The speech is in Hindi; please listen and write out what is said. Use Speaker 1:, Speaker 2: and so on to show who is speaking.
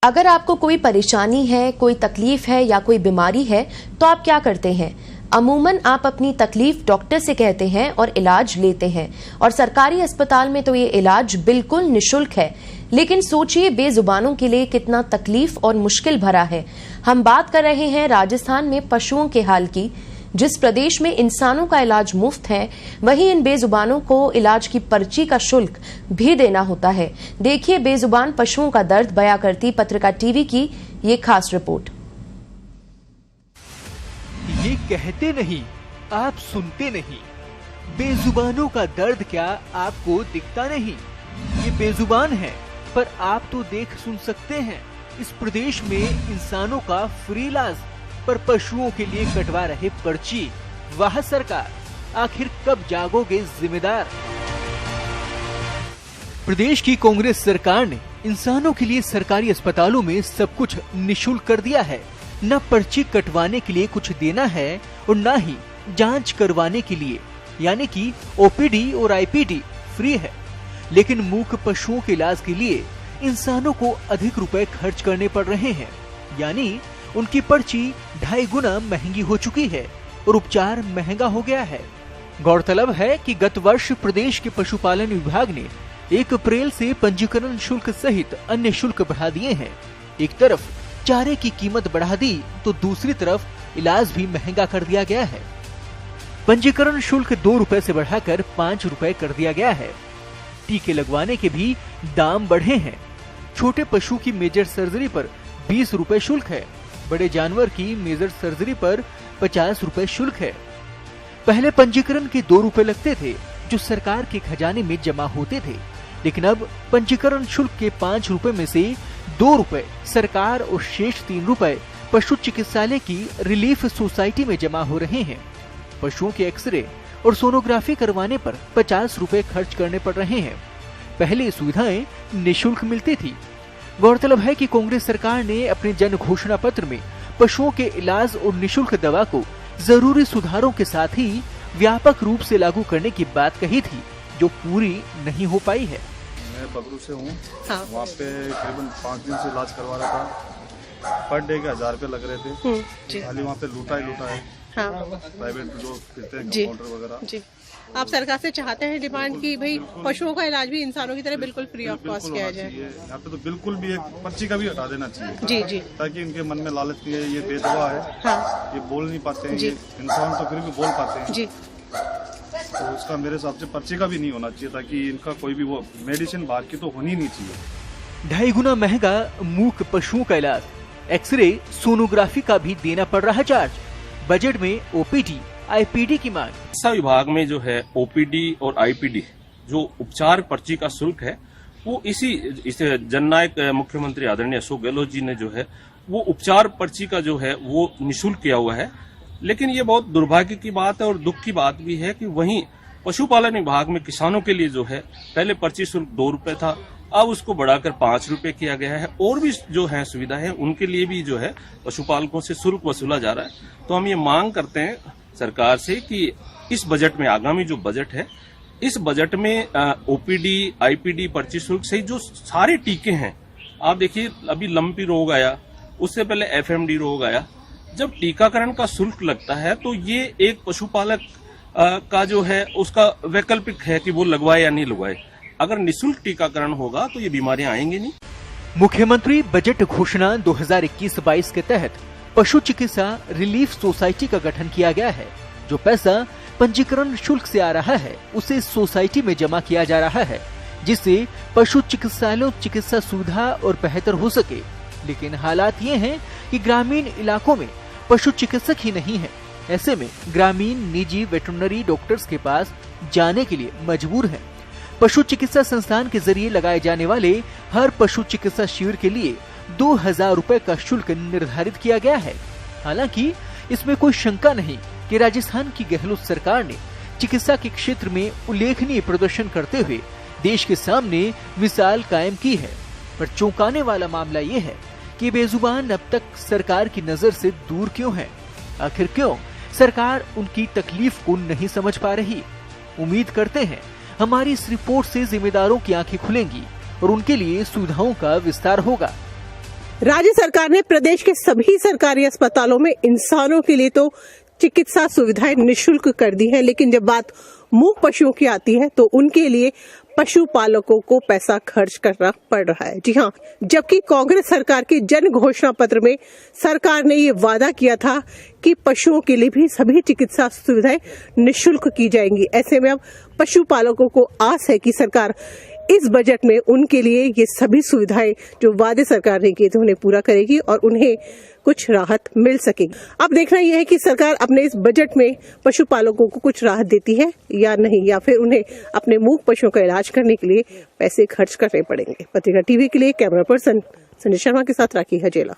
Speaker 1: अगर आपको कोई परेशानी है, कोई तकलीफ है या कोई बीमारी है तो आप क्या करते हैं? अमूमन आप अपनी तकलीफ डॉक्टर से कहते हैं और इलाज लेते हैं, और सरकारी अस्पताल में तो ये इलाज बिल्कुल निशुल्क है। लेकिन सोचिए बेजुबानों के लिए कितना तकलीफ और मुश्किल भरा है। हम बात कर रहे हैं राजस्थान में पशुओं के हाल की। जिस प्रदेश में इंसानों का इलाज मुफ्त है, वहीं इन बेजुबानों को इलाज की पर्ची का शुल्क भी देना होता है। देखिए बेजुबान पशुओं का दर्द बयां करती पत्रिका टीवी की ये खास रिपोर्ट।
Speaker 2: ये कहते नहीं, आप सुनते नहीं। बेजुबानों का दर्द क्या आपको दिखता नहीं? ये बेजुबान है, पर आप तो देख सुन सकते हैं। इस प्रदेश में इंसानों का फ्री इलाज, पर पशुओं के लिए कटवा रहे पर्ची। वाह सरकार, आखिर कब जागोगे जिम्मेदार? प्रदेश की कांग्रेस सरकार ने इंसानों के लिए सरकारी अस्पतालों में सब कुछ निशुल्क कर दिया है। न पर्ची कटवाने के लिए कुछ देना है और न ही जांच करवाने के लिए, यानी कि ओपीडी और आईपीडी फ्री है। लेकिन मूक पशुओं के इलाज के लिए इंसानों को अधिक रुपए खर्च करने पड़ रहे हैं, यानी उनकी पर्ची 2.5 गुना महंगी हो चुकी है और उपचार महंगा हो गया है। गौरतलब है कि गत वर्ष प्रदेश के पशुपालन विभाग ने 1 अप्रैल से पंजीकरण शुल्क सहित अन्य शुल्क बढ़ा दिए हैं। एक तरफ चारे की कीमत बढ़ा दी तो दूसरी तरफ इलाज भी महंगा कर दिया गया है। पंजीकरण शुल्क 2 रुपए से बढ़ाकर 5 रुपए कर दिया गया है। टीके लगवाने के भी दाम बढ़े हैं। छोटे पशु की मेजर सर्जरी पर 20 रुपए शुल्क है। बड़े जानवर की मेजर सर्जरी पर 50 रुपए शुल्क है। पहले पंजीकरण के 2 रुपए लगते थे, जो सरकार के खजाने में जमा होते थे, लेकिन अब पंजीकरण शुल्क के 5 रुपए में से 2 रुपए सरकार और शेष 3 रुपए पशु चिकित्सालय की रिलीफ सोसाइटी में जमा हो रहे हैं। पशुओं के एक्सरे और सोनोग्राफी करवाने पर 50 रुपए खर्च करने पड़ रहे हैं। पहले सुविधाएं निःशुल्क मिलती थी। गौरतलब है कि कांग्रेस सरकार ने अपने जन घोषणा पत्र में पशुओं के इलाज और निःशुल्क दवा को जरूरी सुधारों के साथ ही व्यापक रूप से लागू करने की बात कही थी, जो पूरी नहीं हो पाई है।
Speaker 3: मैं बगरू से हूँ। हाँ। वहाँ पे करीबन 5 दिन से इलाज करवा रहा था। पर डे के 1000 रुपए लग रहे थे। खाली वहाँ पे लूटा है। हाँ। प्राइवेट जो फिरते हैं कंपाउंडर वगैरह।
Speaker 4: आप सरकार से चाहते हैं डिमांड की भाई पशुओं का इलाज भी इंसानों की तरह बिल्कुल फ्री ऑफ कॉस्ट किया जाए।
Speaker 3: यहाँ पे तो बिल्कुल भी एक पर्ची का भी हटा देना चाहिए।
Speaker 4: जी जी।
Speaker 3: ताकि इनके मन में लालच नहीं है, ये बेदवा है। हाँ। ये बोल नहीं पाते हैं। ये इंसान तो फिर भी बोल पाते हैं। जी। तो उसका मेरे हिसाब से पर्ची का भी नहीं होना चाहिए, ताकि इनका कोई भी वो मेडिसिन बाहर की तो होनी नहीं चाहिए।
Speaker 2: 2.5 गुना महंगा मूक पशुओं का इलाज, एक्सरे सोनोग्राफी का भी देना पड़ रहा चार्ज। बजट में ओपीडी आईपीडी की मांग।
Speaker 5: चिकित्सा विभाग में जो है ओपीडी और आईपीडी जो उपचार पर्ची का शुल्क है, वो इसे जननायक मुख्यमंत्री आदरणीय अशोक गहलोत जी ने जो है वो उपचार पर्ची का जो है वो निःशुल्क किया हुआ है। लेकिन ये बहुत दुर्भाग्य की बात है और दुख की बात भी है कि वहीं पशुपालन विभाग में किसानों के लिए जो है पहले पर्ची शुल्क 2 रुपए था, अब उसको बढ़ाकर 5 रुपए किया गया है। और भी जो है सुविधा है उनके लिए भी जो है पशुपालकों से शुल्क वसूला जा रहा है। तो हम ये मांग करते हैं सरकार से कि इस बजट में, आगामी जो बजट है, इस बजट में ओपीडी आईपीडी पर्ची शुल्क सहित जो सारे टीके हैं, आप देखिए अभी लंपी रोग आया, उससे पहले एफएमडी रोग आया। जब टीकाकरण का शुल्क लगता है तो ये एक पशुपालक का जो है उसका वैकल्पिक है कि वो लगवाए या नहीं लगवाए। अगर निःशुल्क टीकाकरण होगा तो ये बीमारियां आएंगी नहीं।
Speaker 2: मुख्यमंत्री बजट घोषणा 2021-22 के तहत पशु चिकित्सा रिलीफ सोसाइटी का गठन किया गया है। जो पैसा पंजीकरण शुल्क से आ रहा है उसे सोसाइटी में जमा किया जा रहा है, जिससे पशु चिकित्सालयों चिकित्सा सुविधा और बेहतर हो सके। लेकिन हालात ये हैं कि ग्रामीण इलाकों में पशु चिकित्सक ही नहीं है। ऐसे में ग्रामीण निजी वेटरनरी डॉक्टर्स के पास जाने के लिए मजबूर हैं। पशु चिकित्सा संस्थान के जरिए लगाए जाने वाले हर पशु चिकित्सा शिविर के लिए 2000 रुपए का शुल्क निर्धारित किया गया है। हालांकि इसमें कोई शंका नहीं कि राजस्थान की गहलोत सरकार ने चिकित्सा के क्षेत्र में उल्लेखनीय प्रदर्शन करते हुए देश के सामने मिसाल कायम की है। पर चौंकाने वाला मामला ये है कि बेजुबान अब तक सरकार की नजर से दूर क्यों है? आखिर क्यों सरकार उनकी तकलीफ को नहीं समझ पा रही? उम्मीद करते हैं हमारी इस रिपोर्ट से जिम्मेदारों की आंखें खुलेंगी और उनके लिए सुविधाओं का विस्तार होगा।
Speaker 4: राज्य सरकार ने प्रदेश के सभी सरकारी अस्पतालों में इंसानों के लिए तो चिकित्सा सुविधाएं निःशुल्क कर दी है, लेकिन जब बात मूक पशुओं की आती है तो उनके लिए पशुपालकों को पैसा खर्च करना पड़ रहा है। जी हाँ, जबकि कांग्रेस सरकार के जन घोषणा पत्र में सरकार ने ये वादा किया था कि पशुओं के लिए भी सभी चिकित्सा सुविधाएं निःशुल्क की जाएंगी। ऐसे में अब पशुपालकों को आस है कि सरकार इस बजट में उनके लिए ये सभी सुविधाएं जो वादे सरकार ने किए थे उन्हें पूरा करेगी और उन्हें कुछ राहत मिल सकेगी। अब देखना यह है कि सरकार अपने इस बजट में पशुपालकों को कुछ राहत देती है या नहीं, या फिर उन्हें अपने मूक पशुओं का इलाज करने के लिए पैसे खर्च करने पड़ेंगे। पत्रिका टीवी के लिए कैमरा पर्सन संजय शर्मा के साथ राखी हजेला।